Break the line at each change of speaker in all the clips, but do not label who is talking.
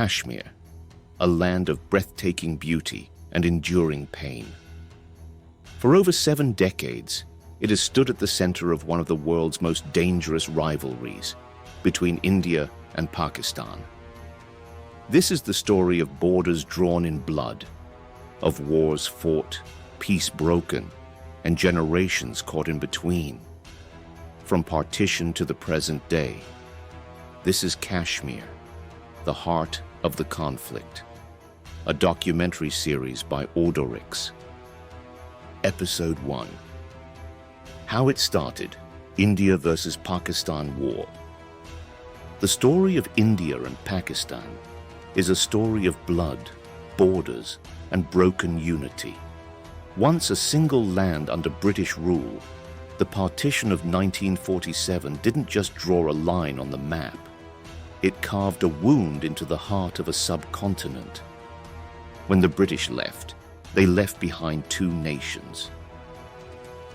Kashmir, a land of breathtaking beauty and enduring pain. For over 7 decades, it has stood at the center of one of the world's most dangerous rivalries between India and Pakistan. This is the story of borders drawn in blood, of wars fought, peace broken, and generations caught in between. From partition to the present day, this is Kashmir, the heart of the conflict. A documentary series by Audorix. Episode 1. How it started, India versus Pakistan war. The story of India and Pakistan is a story of blood, borders, and broken unity. Once a single land under British rule, the partition of 1947 didn't just draw a line on the map. It carved a wound into the heart of a subcontinent. When the British left, they left behind 2 nations,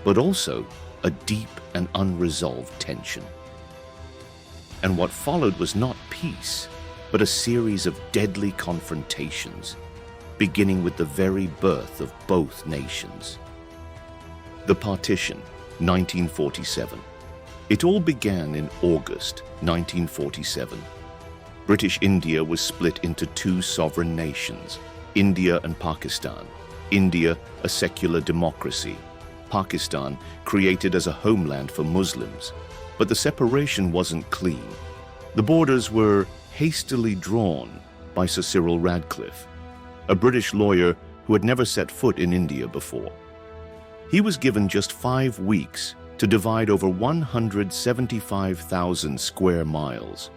but also a deep and unresolved tension. And what followed was not peace, but a series of deadly confrontations, beginning with the very birth of both nations. The partition, 1947. It all began in August 1947. British India was split into 2 sovereign nations, India and Pakistan. India, a secular democracy. Pakistan, created as a homeland for Muslims. But the separation wasn't clean. The borders were hastily drawn by Sir Cyril Radcliffe, a British lawyer who had never set foot in India before. He was given just 5 weeks to divide over 175,000 square miles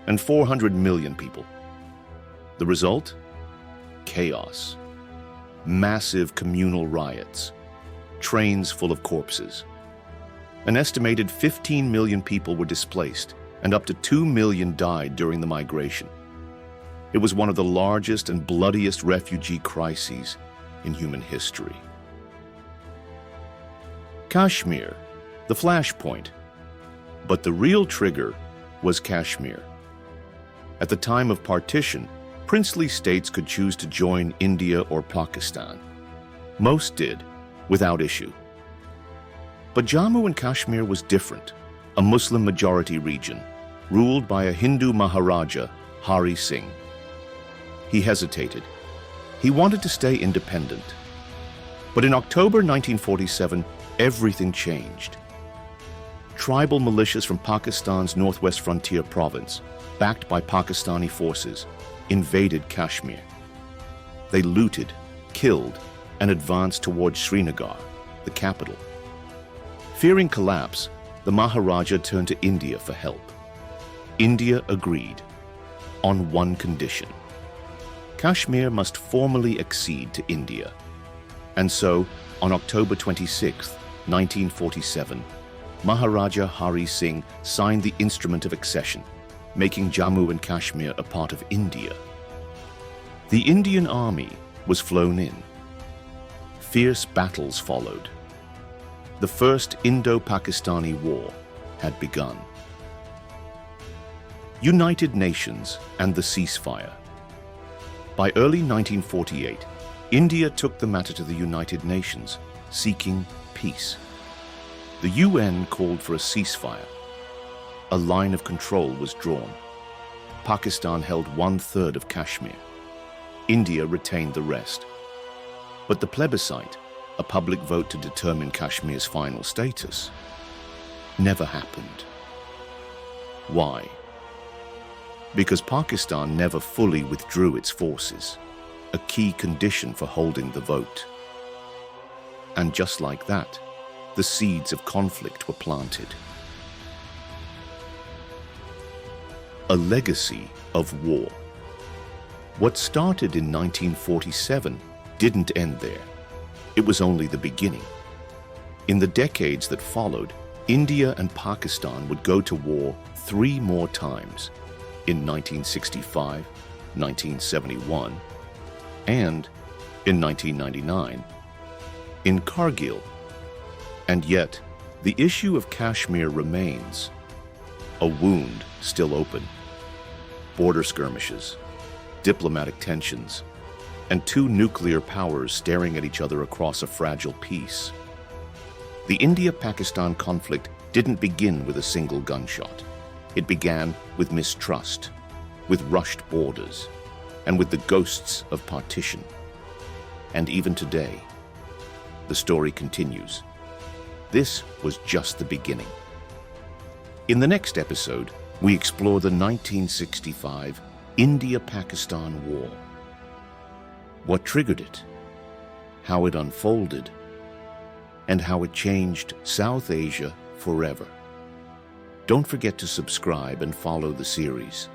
and 400 million people. The result? Chaos. Massive communal riots. Trains full of corpses. An estimated 15 million people were displaced, and up to 2 million died during the migration. It was one of the largest and bloodiest refugee crises in human history. Kashmir, the flashpoint. But the real trigger was Kashmir. At the time of partition, princely states could choose to join India or Pakistan. Most did, without issue. But Jammu and Kashmir was different, a Muslim-majority region, ruled by a Hindu Maharaja, Hari Singh. He hesitated. He wanted to stay independent. But in October 1947, everything changed. Tribal militias from Pakistan's northwest frontier province, backed by Pakistani forces, invaded Kashmir. They looted, killed, and advanced towards Srinagar, the capital. Fearing collapse, the Maharaja turned to India for help. India agreed, on one condition. Kashmir must formally accede to India. And so, on October 26, 1947, Maharaja Hari Singh signed the instrument of accession, making Jammu and Kashmir a part of India. The Indian army was flown in. Fierce battles followed. The first Indo-Pakistani war had begun. United Nations and the ceasefire. By early 1948, India took the matter to the United Nations, seeking peace. The UN called for a ceasefire. A line of control was drawn. Pakistan held 1/3 of Kashmir. India retained the rest. But the plebiscite, a public vote to determine Kashmir's final status, never happened. Why? Because Pakistan never fully withdrew its forces, a key condition for holding the vote. And just like that, the seeds of conflict were planted. A legacy of war. What started in 1947 didn't end there. It was only the beginning. In the decades that followed, India and Pakistan would go to war 3 more times, in 1965, 1971, and in 1999, in Kargil. And yet, the issue of Kashmir remains, a wound still open. Border skirmishes, diplomatic tensions, and two nuclear powers staring at each other across a fragile peace. The India-Pakistan conflict didn't begin with a single gunshot. It began with mistrust, with rushed borders, and with the ghosts of partition. And even today, the story continues. This was just the beginning. In the next episode, we explore the 1965 India-Pakistan War. What triggered it, how it unfolded, and how it changed South Asia forever. Don't forget to subscribe and follow the series.